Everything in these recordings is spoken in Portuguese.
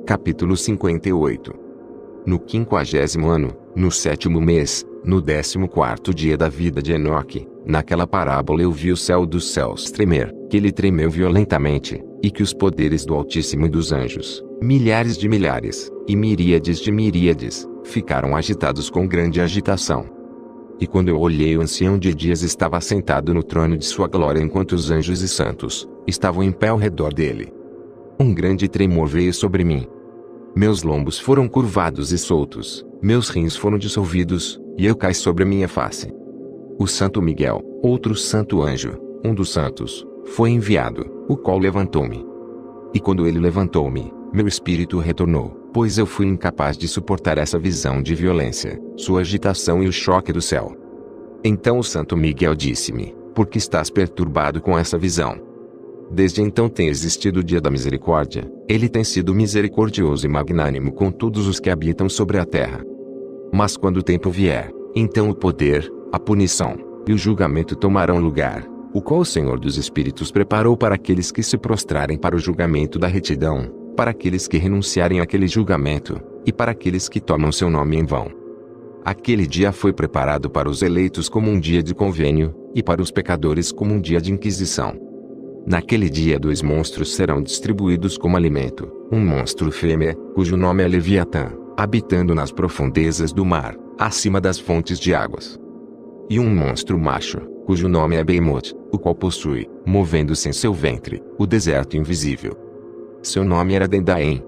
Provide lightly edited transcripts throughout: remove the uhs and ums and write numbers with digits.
Capítulo 58. No 50º ano, no 7º mês, no 14º dia da vida de Enoque, naquela parábola eu vi o céu dos céus tremer, que ele tremeu violentamente, e que os poderes do Altíssimo e dos anjos, milhares de milhares, e miríades de miríades, ficaram agitados com grande agitação. E quando eu olhei, o ancião de dias estava sentado no trono de sua glória, enquanto os anjos e santos estavam em pé ao redor dele. Um grande tremor veio sobre mim. Meus lombos foram curvados e soltos, meus rins foram dissolvidos, e eu caí sobre a minha face. O santo Miguel, outro santo anjo, um dos santos, foi enviado, o qual levantou-me. E quando ele levantou-me, meu espírito retornou, pois eu fui incapaz de suportar essa visão de violência, sua agitação e o choque do céu. Então o santo Miguel disse-me: por que estás perturbado com essa visão? Desde então tem existido o dia da misericórdia, ele tem sido misericordioso e magnânimo com todos os que habitam sobre a terra. Mas quando o tempo vier, então o poder, a punição, e o julgamento tomarão lugar, o qual o Senhor dos Espíritos preparou para aqueles que se prostrarem para o julgamento da retidão, para aqueles que renunciarem àquele julgamento, e para aqueles que tomam seu nome em vão. Aquele dia foi preparado para os eleitos como um dia de convênio, e para os pecadores como um dia de inquisição. Naquele dia 2 monstros serão distribuídos como alimento, um monstro fêmea, cujo nome é Leviatã, habitando nas profundezas do mar, acima das fontes de águas. E um monstro macho, cujo nome é Behemoth, o qual possui, movendo-se em seu ventre, o deserto invisível. Seu nome era Dendaim.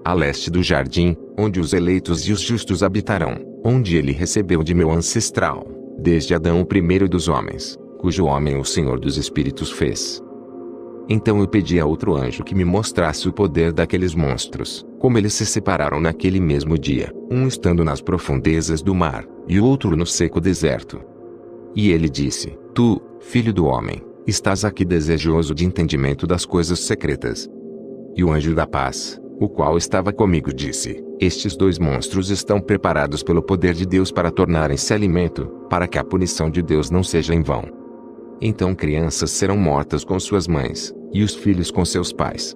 A leste do jardim, onde os eleitos e os justos habitarão, onde ele recebeu de meu ancestral, desde Adão o primeiro dos homens, cujo homem o Senhor dos Espíritos fez. Então eu pedi a outro anjo que me mostrasse o poder daqueles monstros, como eles se separaram naquele mesmo dia, um estando nas profundezas do mar, e o outro no seco deserto. E ele disse: tu, filho do homem, estás aqui desejoso de entendimento das coisas secretas. E o anjo da paz, o qual estava comigo, disse: estes 2 monstros estão preparados pelo poder de Deus para tornarem-se alimento, para que a punição de Deus não seja em vão. Então crianças serão mortas com suas mães, e os filhos com seus pais.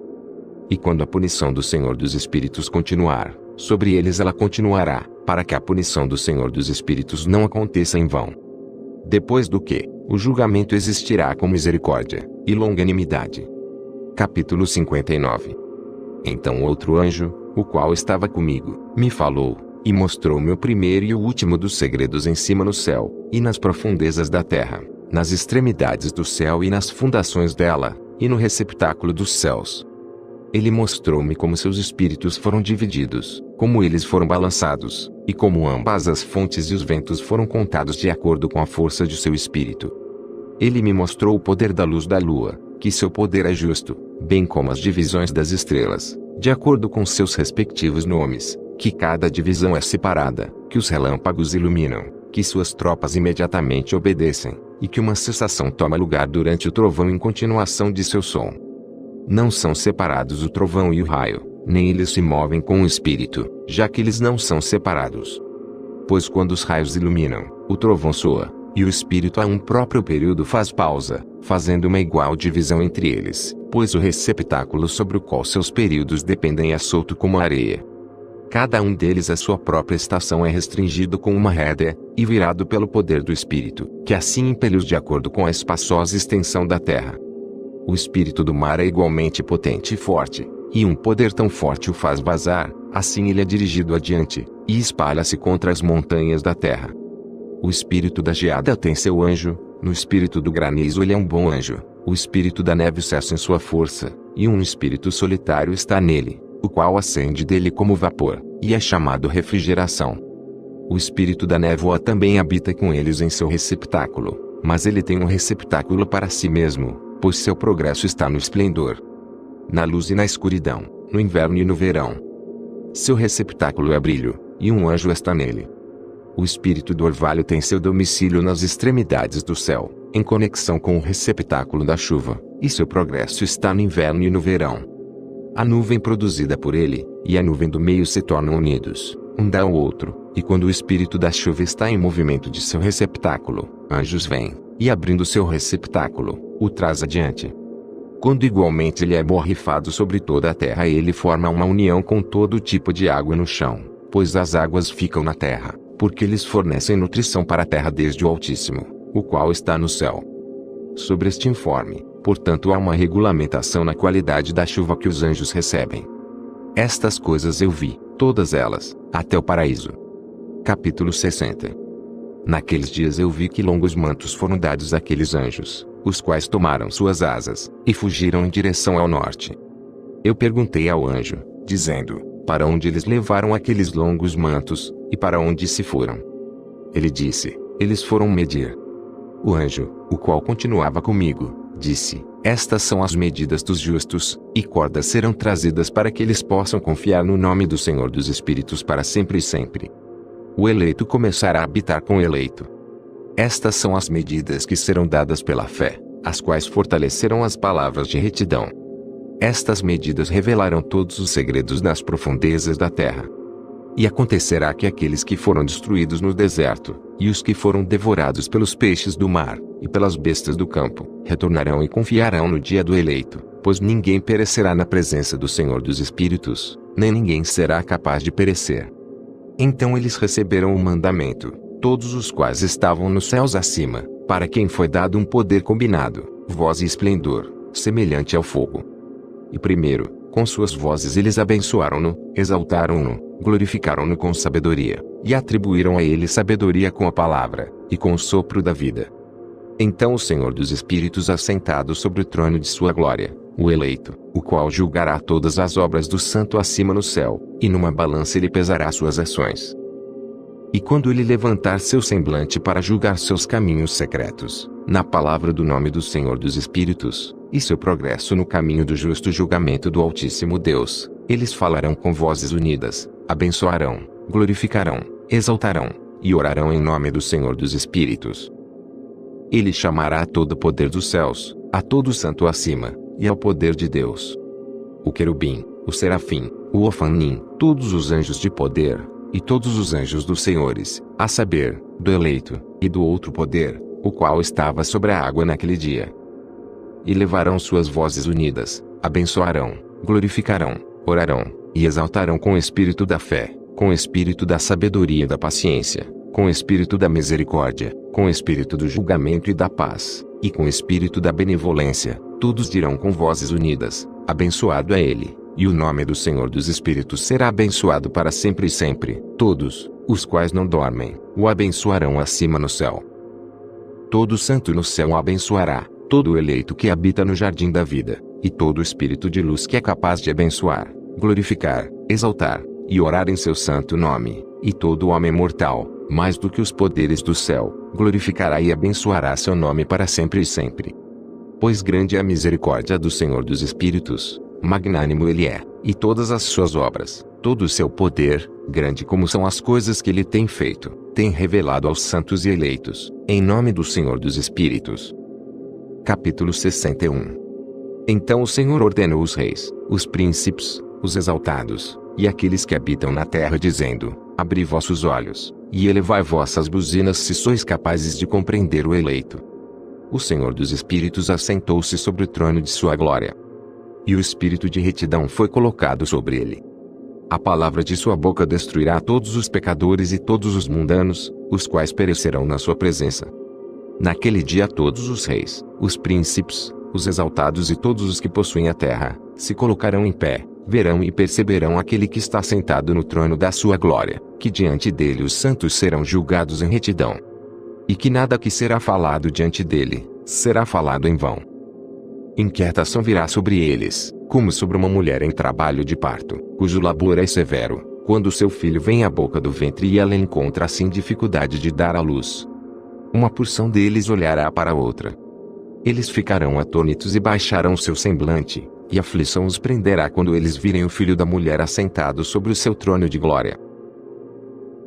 E quando a punição do Senhor dos Espíritos continuar, sobre eles ela continuará, para que a punição do Senhor dos Espíritos não aconteça em vão. Depois do que, o julgamento existirá com misericórdia e longanimidade. Capítulo 59. Então outro anjo, o qual estava comigo, me falou, e mostrou-me o primeiro e o último dos segredos em cima no céu, e nas profundezas da terra, nas extremidades do céu e nas fundações dela, e no receptáculo dos céus. Ele mostrou-me como seus espíritos foram divididos, como eles foram balançados, e como ambas as fontes e os ventos foram contados de acordo com a força de seu espírito. Ele me mostrou o poder da luz da lua, que seu poder é justo, bem como as divisões das estrelas, de acordo com seus respectivos nomes, que cada divisão é separada, que os relâmpagos iluminam, que suas tropas imediatamente obedecem, e que uma cessação toma lugar durante o trovão em continuação de seu som. Não são separados o trovão e o raio, nem eles se movem com o espírito, já que eles não são separados. Pois quando os raios iluminam, o trovão soa, e o espírito a um próprio período faz pausa, fazendo uma igual divisão entre eles, pois o receptáculo sobre o qual seus períodos dependem é solto como a areia. Cada um deles à sua própria estação é restringido com uma rédea, e virado pelo poder do Espírito, que assim impele-os de acordo com a espaçosa extensão da terra. O espírito do mar é igualmente potente e forte, e um poder tão forte o faz vazar, assim ele é dirigido adiante, e espalha-se contra as montanhas da terra. O espírito da geada tem seu anjo, no espírito do granizo ele é um bom anjo, o espírito da neve cessa em sua força, e um espírito solitário está nele, o qual ascende dele como vapor, e é chamado refrigeração. O espírito da névoa também habita com eles em seu receptáculo, mas ele tem um receptáculo para si mesmo, pois seu progresso está no esplendor, na luz e na escuridão, no inverno e no verão. Seu receptáculo é brilho, e um anjo está nele. O espírito do orvalho tem seu domicílio nas extremidades do céu, em conexão com o receptáculo da chuva, e seu progresso está no inverno e no verão. A nuvem produzida por ele, e a nuvem do meio se tornam unidos, um dá ao outro, e quando o espírito da chuva está em movimento de seu receptáculo, anjos vêm, e abrindo seu receptáculo, o traz adiante. Quando igualmente ele é borrifado sobre toda a terra, ele forma uma união com todo tipo de água no chão, pois as águas ficam na terra, porque eles fornecem nutrição para a terra desde o Altíssimo, o qual está no céu. Sobre este informe, portanto, há uma regulamentação na qualidade da chuva que os anjos recebem. Estas coisas eu vi, todas elas, até o paraíso. Capítulo 60. Naqueles dias eu vi que longos mantos foram dados àqueles anjos, os quais tomaram suas asas, e fugiram em direção ao norte. Eu perguntei ao anjo, dizendo, para onde eles levaram aqueles longos mantos, e para onde se foram? Ele disse, eles foram medir. O anjo, o qual continuava comigo, disse, estas são as medidas dos justos, e cordas serão trazidas para que eles possam confiar no nome do Senhor dos Espíritos para sempre e sempre. O eleito começará a habitar com o eleito. Estas são as medidas que serão dadas pela fé, as quais fortalecerão as palavras de retidão. Estas medidas revelarão todos os segredos das profundezas da terra. E acontecerá que aqueles que foram destruídos no deserto, e os que foram devorados pelos peixes do mar, e pelas bestas do campo, retornarão e confiarão no dia do eleito, pois ninguém perecerá na presença do Senhor dos Espíritos, nem ninguém será capaz de perecer. Então eles receberam o mandamento, todos os quais estavam nos céus acima, para quem foi dado um poder combinado, voz e esplendor, semelhante ao fogo. E primeiro, com suas vozes eles abençoaram-no, exaltaram-no, glorificaram-no com sabedoria, e atribuíram a ele sabedoria com a palavra, e com o sopro da vida. Então o Senhor dos Espíritos assentado sobre o trono de sua glória, o eleito, o qual julgará todas as obras do santo acima no céu, e numa balança ele pesará suas ações. E quando ele levantar seu semblante para julgar seus caminhos secretos, na palavra do nome do Senhor dos Espíritos, e seu progresso no caminho do justo julgamento do Altíssimo Deus, eles falarão com vozes unidas, abençoarão, glorificarão, exaltarão, e orarão em nome do Senhor dos Espíritos. Ele chamará a todo o poder dos céus, a todo o santo acima, e ao poder de Deus. O querubim, o serafim, o ofanim, todos os anjos de poder, e todos os anjos dos senhores, a saber, do eleito, e do outro poder, o qual estava sobre a água naquele dia. E levarão suas vozes unidas, abençoarão, glorificarão, orarão, e exaltarão com o espírito da fé, com o espírito da sabedoria e da paciência, com o espírito da misericórdia, com o espírito do julgamento e da paz, e com o espírito da benevolência, todos dirão com vozes unidas, abençoado é ele, e o nome do Senhor dos Espíritos será abençoado para sempre e sempre, todos, os quais não dormem, o abençoarão acima no céu. Todo santo no céu o abençoará, todo eleito que habita no jardim da vida, e todo espírito de luz que é capaz de abençoar, glorificar, exaltar, e orar em seu santo nome, e todo homem mortal, mais do que os poderes do céu, glorificará e abençoará seu nome para sempre e sempre. Pois grande é a misericórdia do Senhor dos Espíritos, magnânimo ele é, e todas as suas obras, todo o seu poder, grande como são as coisas que ele tem feito, tem revelado aos santos e eleitos, em nome do Senhor dos Espíritos. Capítulo 61. Então o Senhor ordenou os reis, os príncipes, os exaltados, e aqueles que habitam na terra, dizendo, abri vossos olhos, e elevai vossas buzinas se sois capazes de compreender o eleito. O Senhor dos Espíritos assentou-se sobre o trono de sua glória. E o espírito de retidão foi colocado sobre ele. A palavra de sua boca destruirá todos os pecadores e todos os mundanos, os quais perecerão na sua presença. Naquele dia todos os reis, os príncipes, os exaltados e todos os que possuem a terra, se colocarão em pé, verão e perceberão aquele que está sentado no trono da sua glória, que diante dele os santos serão julgados em retidão. E que nada que será falado diante dele, será falado em vão. Inquietação virá sobre eles, como sobre uma mulher em trabalho de parto, cujo labor é severo, quando seu filho vem à boca do ventre e ela encontra assim dificuldade de dar à luz. Uma porção deles olhará para outra. Eles ficarão atônitos e baixarão seu semblante, e a aflição os prenderá quando eles virem o filho da mulher assentado sobre o seu trono de glória.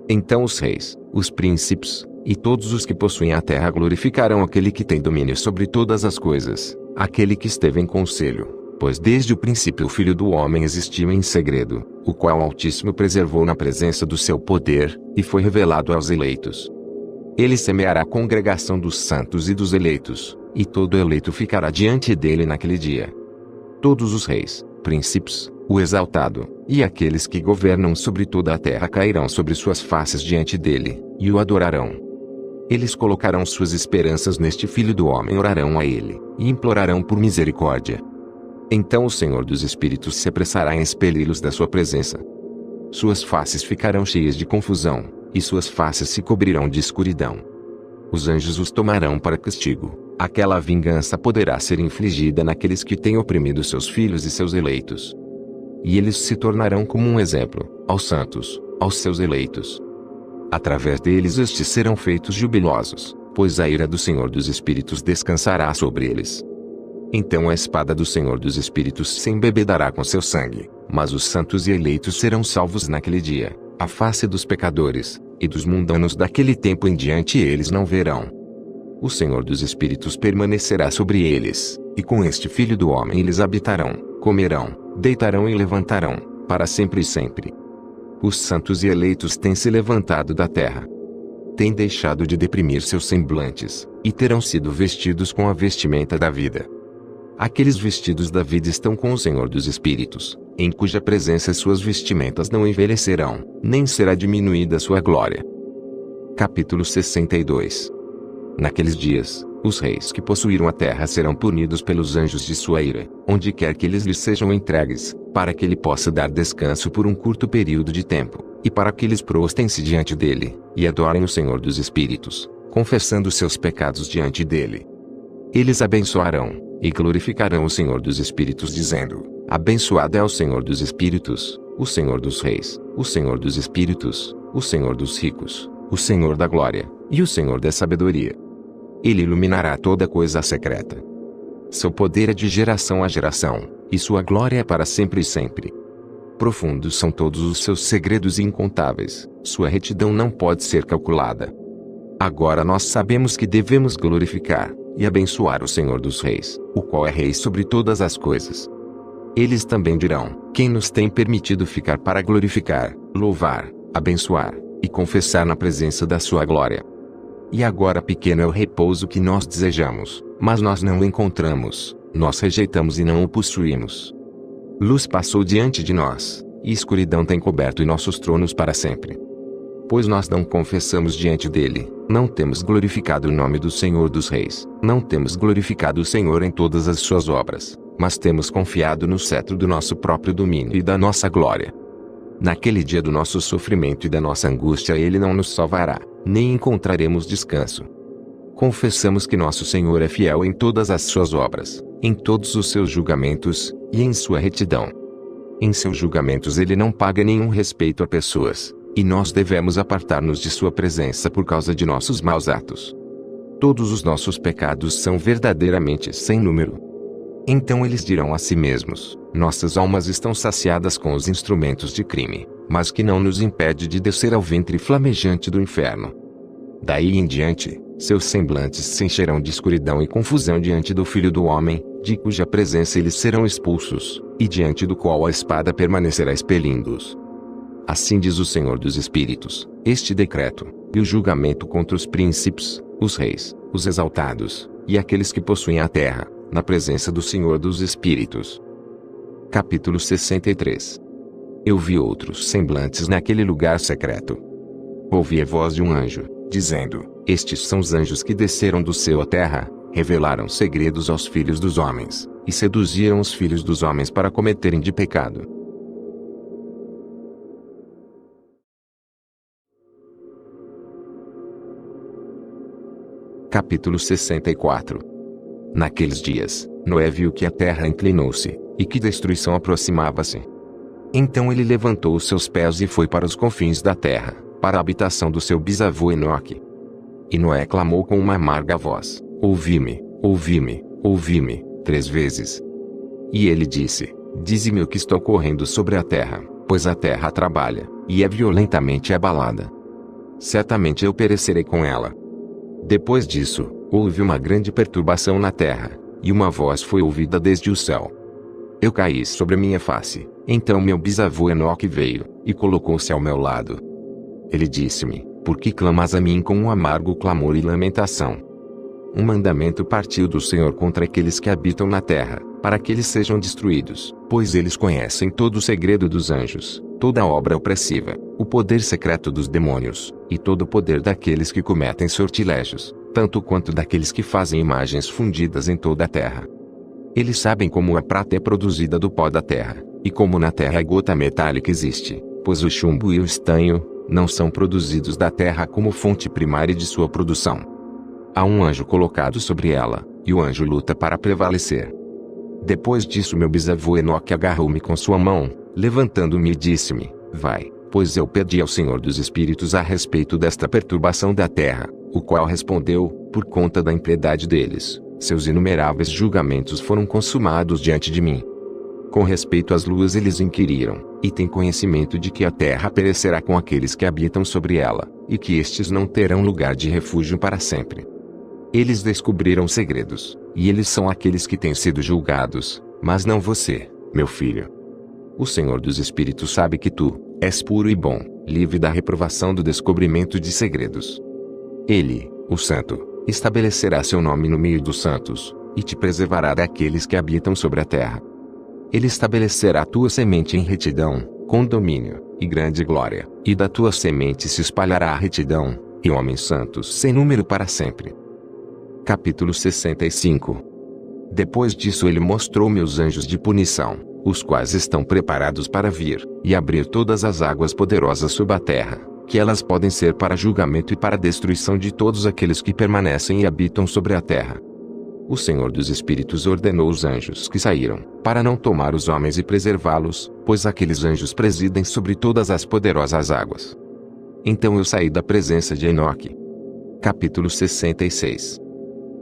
Então os reis, os príncipes, e todos os que possuem a terra glorificarão aquele que tem domínio sobre todas as coisas, aquele que esteve em conselho, pois desde o princípio o Filho do Homem existiu em segredo, o qual o Altíssimo preservou na presença do seu poder, e foi revelado aos eleitos. Ele semeará a congregação dos santos e dos eleitos, e todo eleito ficará diante dele naquele dia. Todos os reis, príncipes, o exaltado, e aqueles que governam sobre toda a terra cairão sobre suas faces diante dele, e o adorarão. Eles colocarão suas esperanças neste Filho do Homem, orarão a ele, e implorarão por misericórdia. Então o Senhor dos Espíritos se apressará em expeli-los da sua presença. Suas faces ficarão cheias de confusão, e suas faces se cobrirão de escuridão. Os anjos os tomarão para castigo. Aquela vingança poderá ser infligida naqueles que têm oprimido seus filhos e seus eleitos. E eles se tornarão como um exemplo, aos santos, aos seus eleitos. Através deles estes serão feitos jubilosos, pois a ira do Senhor dos Espíritos descansará sobre eles. Então a espada do Senhor dos Espíritos se embebedará com seu sangue, mas os santos e eleitos serão salvos naquele dia, à face dos pecadores, e dos mundanos daquele tempo em diante eles não verão. O Senhor dos Espíritos permanecerá sobre eles, e com este Filho do Homem eles habitarão, comerão, deitarão e levantarão, para sempre e sempre. Os santos e eleitos têm se levantado da terra. Têm deixado de deprimir seus semblantes, e terão sido vestidos com a vestimenta da vida. Aqueles vestidos da vida estão com o Senhor dos Espíritos, em cuja presença suas vestimentas não envelhecerão, nem será diminuída sua glória. Capítulo 62. Naqueles dias, os reis que possuíram a terra serão punidos pelos anjos de sua ira, onde quer que eles lhes sejam entregues, para que ele possa dar descanso por um curto período de tempo, e para que eles prostem-se diante dele, e adorem o Senhor dos Espíritos, confessando seus pecados diante dele. Eles abençoarão, e glorificarão o Senhor dos Espíritos dizendo: abençoado é o Senhor dos Espíritos, o Senhor dos Reis, o Senhor dos Espíritos, o Senhor dos Ricos, o Senhor da Glória, e o Senhor da Sabedoria. Ele iluminará toda coisa secreta. Seu poder é de geração a geração, e sua glória é para sempre e sempre. Profundos são todos os seus segredos e incontáveis, sua retidão não pode ser calculada. Agora nós sabemos que devemos glorificar e abençoar o Senhor dos Reis, o qual é Rei sobre todas as coisas. Eles também dirão: quem nos tem permitido ficar para glorificar, louvar, abençoar e confessar na presença da sua glória? E agora pequeno é o repouso que nós desejamos, mas nós não o encontramos, nós rejeitamos e não o possuímos. Luz passou diante de nós, e escuridão tem coberto nossos tronos para sempre. Pois nós não confessamos diante dele, não temos glorificado o nome do Senhor dos Reis, não temos glorificado o Senhor em todas as suas obras, mas temos confiado no cetro do nosso próprio domínio e da nossa glória. Naquele dia do nosso sofrimento e da nossa angústia ele não nos salvará, nem encontraremos descanso. Confessamos que nosso Senhor é fiel em todas as suas obras, em todos os seus julgamentos, e em sua retidão. Em seus julgamentos ele não paga nenhum respeito a pessoas, e nós devemos apartar-nos de sua presença por causa de nossos maus atos. Todos os nossos pecados são verdadeiramente sem número. Então eles dirão a si mesmos: nossas almas estão saciadas com os instrumentos de crime, mas que não nos impede de descer ao ventre flamejante do inferno. Daí em diante, seus semblantes se encherão de escuridão e confusão diante do Filho do Homem, de cuja presença eles serão expulsos, e diante do qual a espada permanecerá expelindo-os. Assim diz o Senhor dos Espíritos, este decreto, e o julgamento contra os príncipes, os reis, os exaltados, e aqueles que possuem a terra, na presença do Senhor dos Espíritos. Capítulo 63. Eu vi outros semblantes naquele lugar secreto. Ouvi a voz de um anjo, dizendo: estes são os anjos que desceram do céu à terra, revelaram segredos aos filhos dos homens, e seduziram os filhos dos homens para cometerem de pecado. Capítulo 64. Naqueles dias, Noé viu que a terra inclinou-se, e que destruição aproximava-se. Então ele levantou os seus pés e foi para os confins da terra, para a habitação do seu bisavô Enoque. E Noé clamou com uma amarga voz: ouvi-me, ouvi-me, ouvi-me, 3 vezes. E ele disse: dize-me o que está ocorrendo sobre a terra, pois a terra trabalha, e é violentamente abalada. Certamente eu perecerei com ela. Depois disso, houve uma grande perturbação na terra, e uma voz foi ouvida desde o céu. Eu caí sobre a minha face, então meu bisavô Enoque veio, e colocou-se ao meu lado. Ele disse-me: por que clamas a mim com um amargo clamor e lamentação? um mandamento partiu do Senhor contra aqueles que habitam na terra, para que eles sejam destruídos, pois eles conhecem todo o segredo dos anjos, toda a obra opressiva, o poder secreto dos demônios, e todo o poder daqueles que cometem sortilégios, tanto quanto daqueles que fazem imagens fundidas em toda a terra. Eles sabem como a prata é produzida do pó da terra, e como na terra a gota metálica existe, pois o chumbo e o estanho não são produzidos da terra como fonte primária de sua produção. Há um anjo colocado sobre ela, e o anjo luta para prevalecer. Depois disso meu bisavô Enoque agarrou-me com sua mão, levantando-me e disse-me: vai, pois eu pedi ao Senhor dos Espíritos a respeito desta perturbação da terra, o qual respondeu: por conta da impiedade deles, seus inumeráveis julgamentos foram consumados diante de mim. Com respeito às luas eles inquiriram, e têm conhecimento de que a terra perecerá com aqueles que habitam sobre ela, e que estes não terão lugar de refúgio para sempre. Eles descobriram segredos, e eles são aqueles que têm sido julgados, mas não você, meu filho. O Senhor dos Espíritos sabe que tu és puro e bom, livre da reprovação do descobrimento de segredos. Ele, o Santo, estabelecerá seu nome no meio dos santos, e te preservará daqueles que habitam sobre a terra. Ele estabelecerá a tua semente em retidão, com domínio, e grande glória, e da tua semente se espalhará a retidão, e homens santos sem número para sempre. Capítulo 65. Depois disso ele mostrou-me os anjos de punição, os quais estão preparados para vir, e abrir todas as águas poderosas sob a terra, que elas podem ser para julgamento e para destruição de todos aqueles que permanecem e habitam sobre a terra. O Senhor dos Espíritos ordenou os anjos que saíram, para não tomar os homens e preservá-los, pois aqueles anjos presidem sobre todas as poderosas águas. Então eu saí da presença de Enoque. Capítulo 66.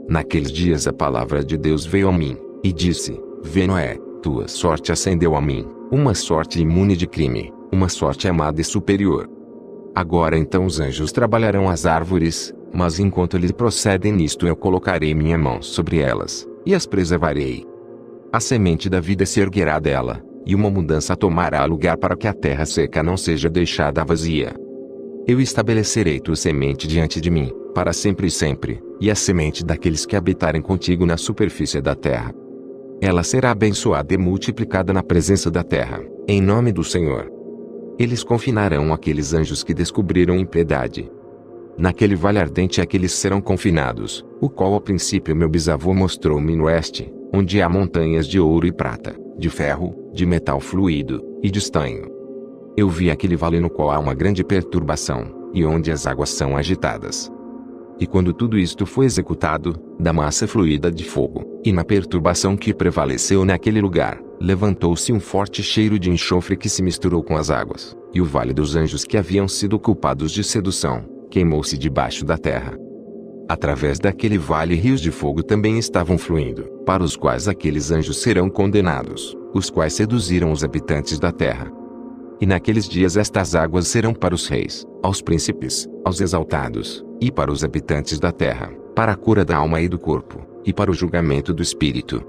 Naqueles dias a palavra de Deus veio a mim, e disse: Vê Noé, tua sorte ascendeu a mim, uma sorte imune de crime, uma sorte amada e superior. Agora então os anjos trabalharão as árvores, mas enquanto eles procedem nisto eu colocarei minha mão sobre elas, e as preservarei. A semente da vida se erguerá dela, e uma mudança tomará lugar para que a terra seca não seja deixada vazia. Eu estabelecerei tua semente diante de mim, para sempre e sempre, e a semente daqueles que habitarem contigo na superfície da terra. Ela será abençoada e multiplicada na presença da terra, em nome do Senhor. Eles confinarão aqueles anjos que descobriram impiedade. Naquele vale ardente aqueles serão confinados, o qual a princípio meu bisavô mostrou-me no oeste, onde há montanhas de ouro e prata, de ferro, de metal fluido, e de estanho. Eu vi aquele vale no qual há uma grande perturbação, e onde as águas são agitadas. E quando tudo isto foi executado, da massa fluida de fogo, e na perturbação que prevaleceu naquele lugar, levantou-se um forte cheiro de enxofre que se misturou com as águas, e o vale dos anjos que haviam sido culpados de sedução, queimou-se debaixo da terra. Através daquele vale rios de fogo também estavam fluindo, para os quais aqueles anjos serão condenados, os quais seduziram os habitantes da terra. E naqueles dias estas águas serão para os reis, aos príncipes, aos exaltados, e para os habitantes da terra, para a cura da alma e do corpo, e para o julgamento do espírito.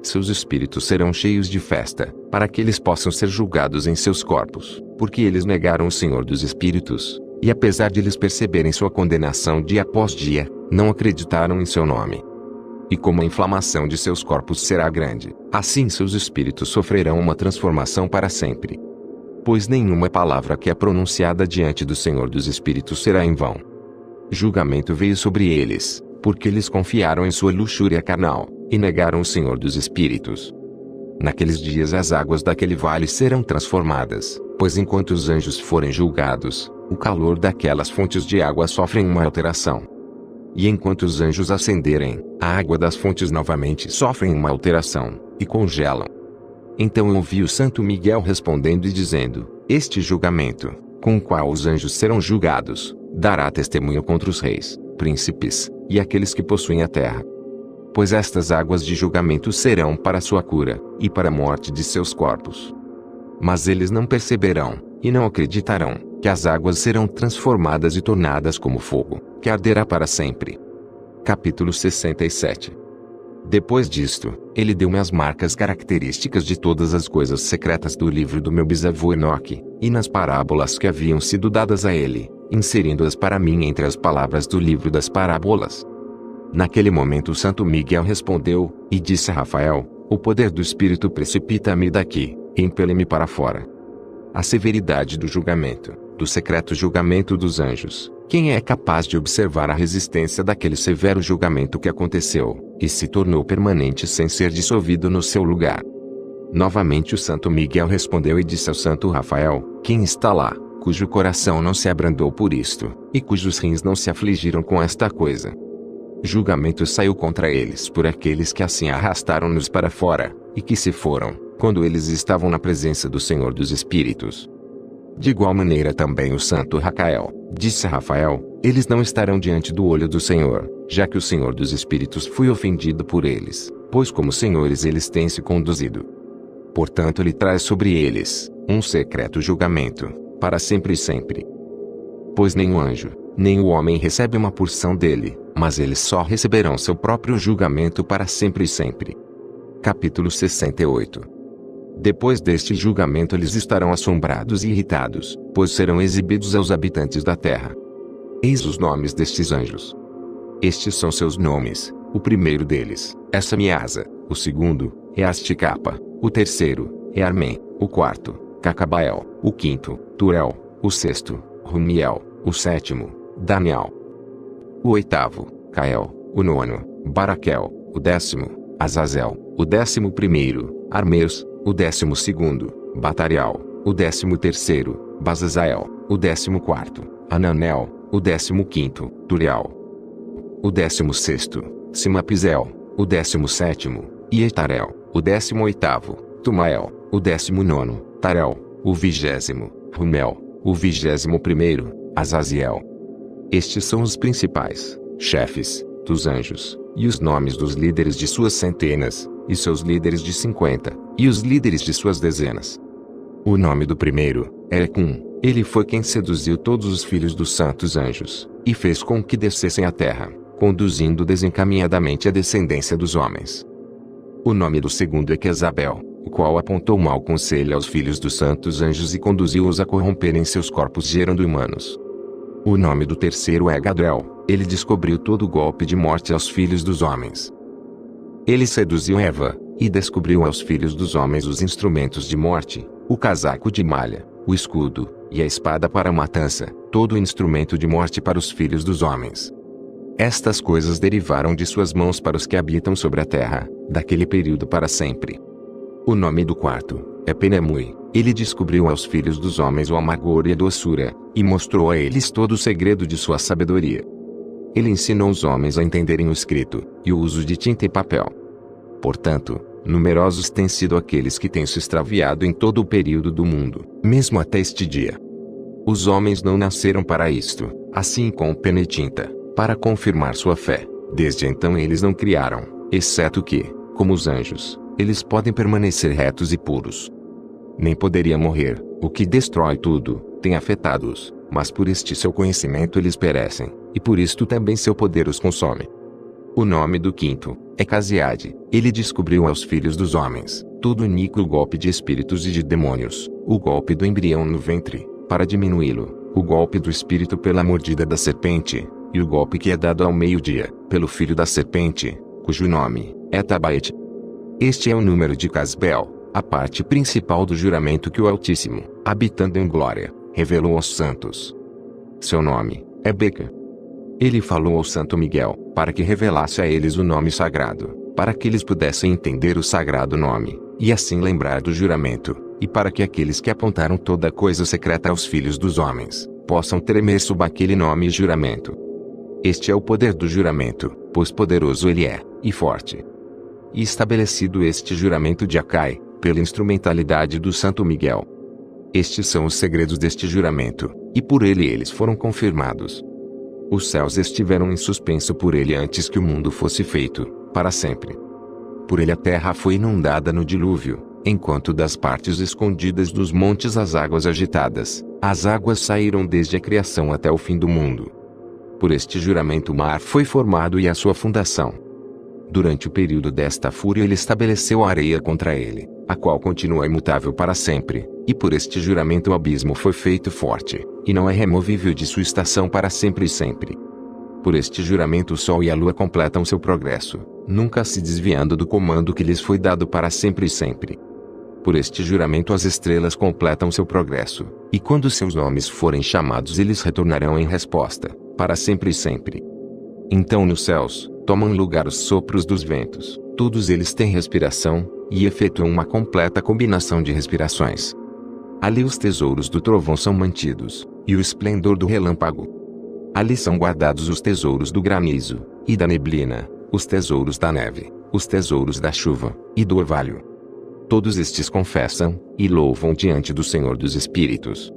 Seus espíritos serão cheios de festa, para que eles possam ser julgados em seus corpos, porque eles negaram o Senhor dos Espíritos, e apesar de eles perceberem sua condenação dia após dia, não acreditaram em seu nome. E como a inflamação de seus corpos será grande, assim seus espíritos sofrerão uma transformação para sempre. Pois nenhuma palavra que é pronunciada diante do Senhor dos Espíritos será em vão. Julgamento veio sobre eles, porque eles confiaram em sua luxúria carnal, e negaram o Senhor dos Espíritos. Naqueles dias as águas daquele vale serão transformadas, pois enquanto os anjos forem julgados, o calor daquelas fontes de água sofrem uma alteração. E enquanto os anjos ascenderem, a água das fontes novamente sofrem uma alteração, e congelam. Então eu ouvi o Santo Miguel respondendo e dizendo: Este julgamento, com o qual os anjos serão julgados, dará testemunho contra os reis, príncipes, e aqueles que possuem a terra. Pois estas águas de julgamento serão para sua cura, e para a morte de seus corpos. Mas eles não perceberão, e não acreditarão, que as águas serão transformadas e tornadas como fogo, que arderá para sempre. Capítulo 67. Depois disto, ele deu-me as marcas características de todas as coisas secretas do livro do meu bisavô Enoque, e nas parábolas que haviam sido dadas a ele, inserindo-as para mim entre as palavras do livro das parábolas. Naquele momento o Santo Miguel respondeu, e disse a Rafael: o poder do Espírito precipita-me daqui, e impele-me para fora. A severidade do julgamento, do secreto julgamento dos anjos. Quem é capaz de observar a resistência daquele severo julgamento que aconteceu, e se tornou permanente sem ser dissolvido no seu lugar? Novamente o Santo Miguel respondeu e disse ao Santo Rafael: quem está lá, cujo coração não se abrandou por isto, e cujos rins não se afligiram com esta coisa? Julgamento saiu contra eles por aqueles que assim arrastaram-nos para fora, e que se foram, quando eles estavam na presença do Senhor dos Espíritos. De igual maneira também o Santo Racael, disse a Rafael, eles não estarão diante do olho do Senhor, já que o Senhor dos Espíritos foi ofendido por eles, pois como senhores eles têm se conduzido. Portanto ele traz sobre eles, um secreto julgamento, para sempre e sempre. Pois nem o anjo, nem o homem recebe uma porção dele, mas eles só receberão seu próprio julgamento para sempre e sempre. Capítulo 68. Depois deste julgamento eles estarão assombrados e irritados, pois serão exibidos aos habitantes da terra. Eis os nomes destes anjos. Estes são seus nomes: o primeiro deles é Samiasa, o segundo é Asticapa, o terceiro é Armen, o quarto, Cacabael, o quinto, Turel, o sexto, Rumiel, o sétimo, Daniel, o oitavo, Cael, o nono, Baraquel, o décimo, Azazel, o 11º, Armeus, o 12º, Batarial, o 13º, Bazazael, o 14º, Ananel, o 15º, Turial, o 16º, Simapizel, o 17º, Ietarel, o 18º, Tumael, o 19º, Tarel, o 20º, Rumel, o 21º, Azaziel. Estes são os principais chefes dos anjos, e os nomes dos líderes de suas centenas, e seus líderes de 50, e os líderes de suas dezenas. O nome do primeiro é Ecum. Ele foi quem seduziu todos os filhos dos santos anjos, e fez com que descessem à terra, conduzindo desencaminhadamente a descendência dos homens. O nome do segundo é Quezabel, o qual apontou mau conselho aos filhos dos santos anjos e conduziu-os a corromperem seus corpos gerando humanos. O nome do terceiro é Gadriel. Ele descobriu todo o golpe de morte aos filhos dos homens. Ele seduziu Eva, e descobriu aos filhos dos homens os instrumentos de morte, o casaco de malha, o escudo, e a espada para a matança, todo o instrumento de morte para os filhos dos homens. Estas coisas derivaram de suas mãos para os que habitam sobre a terra, daquele período para sempre. O nome do quarto é Penemui. Ele descobriu aos filhos dos homens o amargor e a doçura, e mostrou a eles todo o segredo de sua sabedoria. Ele ensinou os homens a entenderem o escrito, e o uso de tinta e papel. Portanto, numerosos têm sido aqueles que têm se extraviado em todo o período do mundo, mesmo até este dia. Os homens não nasceram para isto, assim como pena e tinta, para confirmar sua fé. Desde então eles não criaram, exceto que, como os anjos, eles podem permanecer retos e puros. Nem poderia morrer, o que destrói tudo, tem afetado-os, mas por este seu conhecimento eles perecem, e por isto também seu poder os consome. O nome do quinto é Casiade. Ele descobriu aos filhos dos homens todo o iníquo golpe de espíritos e de demônios, o golpe do embrião no ventre, para diminuí-lo, o golpe do espírito pela mordida da serpente, e o golpe que é dado ao meio-dia, pelo filho da serpente, cujo nome é Tabaete. Este é o número de Casbel, a parte principal do juramento que o Altíssimo, habitando em glória, revelou aos santos. Seu nome é Beca. Ele falou ao Santo Miguel, para que revelasse a eles o nome sagrado, para que eles pudessem entender o sagrado nome, e assim lembrar do juramento, e para que aqueles que apontaram toda coisa secreta aos filhos dos homens, possam tremer sob aquele nome e juramento. Este é o poder do juramento, pois poderoso ele é, e forte. E estabelecido este juramento de Acai, pela instrumentalidade do Santo Miguel. Estes são os segredos deste juramento, e por ele eles foram confirmados. Os céus estiveram em suspenso por ele antes que o mundo fosse feito, para sempre. Por ele a terra foi inundada no dilúvio, enquanto das partes escondidas dos montes as águas agitadas, as águas saíram desde a criação até o fim do mundo. Por este juramento o mar foi formado e a sua fundação. Durante o período desta fúria ele estabeleceu a areia contra ele, a qual continua imutável para sempre, e por este juramento o abismo foi feito forte, e não é removível de sua estação para sempre e sempre. Por este juramento o sol e a lua completam seu progresso, nunca se desviando do comando que lhes foi dado para sempre e sempre. Por este juramento as estrelas completam seu progresso, e quando seus nomes forem chamados eles retornarão em resposta, para sempre e sempre. Então nos céus, tomam lugar os sopros dos ventos, todos eles têm respiração, e efetuam uma completa combinação de respirações. Ali os tesouros do trovão são mantidos, e o esplendor do relâmpago. Ali são guardados os tesouros do granizo, e da neblina, os tesouros da neve, os tesouros da chuva, e do orvalho. Todos estes confessam, e louvam diante do Senhor dos Espíritos.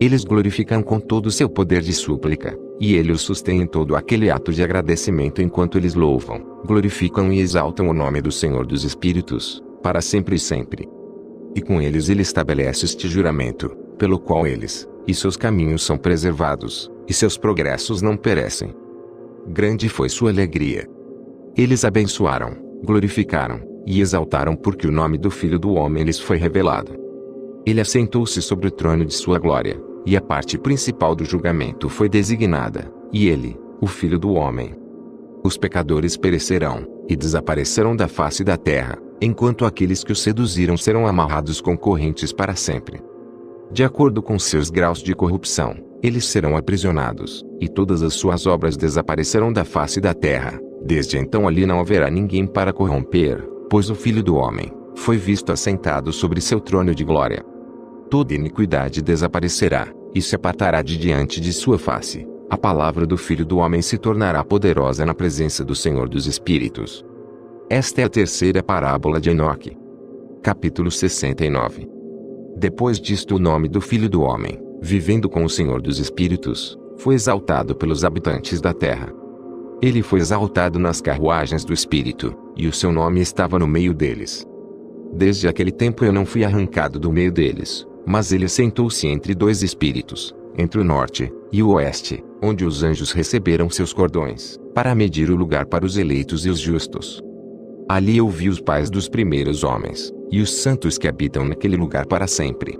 Eles glorificam com todo o seu poder de súplica, e ele os sustém em todo aquele ato de agradecimento enquanto eles louvam, glorificam e exaltam o nome do Senhor dos Espíritos, para sempre e sempre. E com eles ele estabelece este juramento, pelo qual eles, e seus caminhos são preservados, e seus progressos não perecem. Grande foi sua alegria. Eles abençoaram, glorificaram, e exaltaram porque o nome do Filho do Homem lhes foi revelado. Ele assentou-se sobre o trono de sua glória, e a parte principal do julgamento foi designada, e ele, o Filho do Homem. Os pecadores perecerão, e desaparecerão da face da terra, enquanto aqueles que os seduziram serão amarrados com correntes para sempre. De acordo com seus graus de corrupção, eles serão aprisionados, e todas as suas obras desaparecerão da face da terra. Desde então ali não haverá ninguém para corromper, pois o Filho do Homem foi visto assentado sobre seu trono de glória. Toda iniquidade desaparecerá, e se apartará de diante de sua face. A palavra do Filho do Homem se tornará poderosa na presença do Senhor dos Espíritos. Esta é a terceira parábola de Enoque. Capítulo 69. Depois disto o nome do Filho do Homem, vivendo com o Senhor dos Espíritos, foi exaltado pelos habitantes da terra. Ele foi exaltado nas carruagens do Espírito, e o seu nome estava no meio deles. Desde aquele tempo eu não fui arrancado do meio deles, mas ele sentou-se entre dois espíritos, entre o norte e o oeste, onde os anjos receberam seus cordões, para medir o lugar para os eleitos e os justos. Ali eu vi os pais dos primeiros homens, e os santos que habitam naquele lugar para sempre.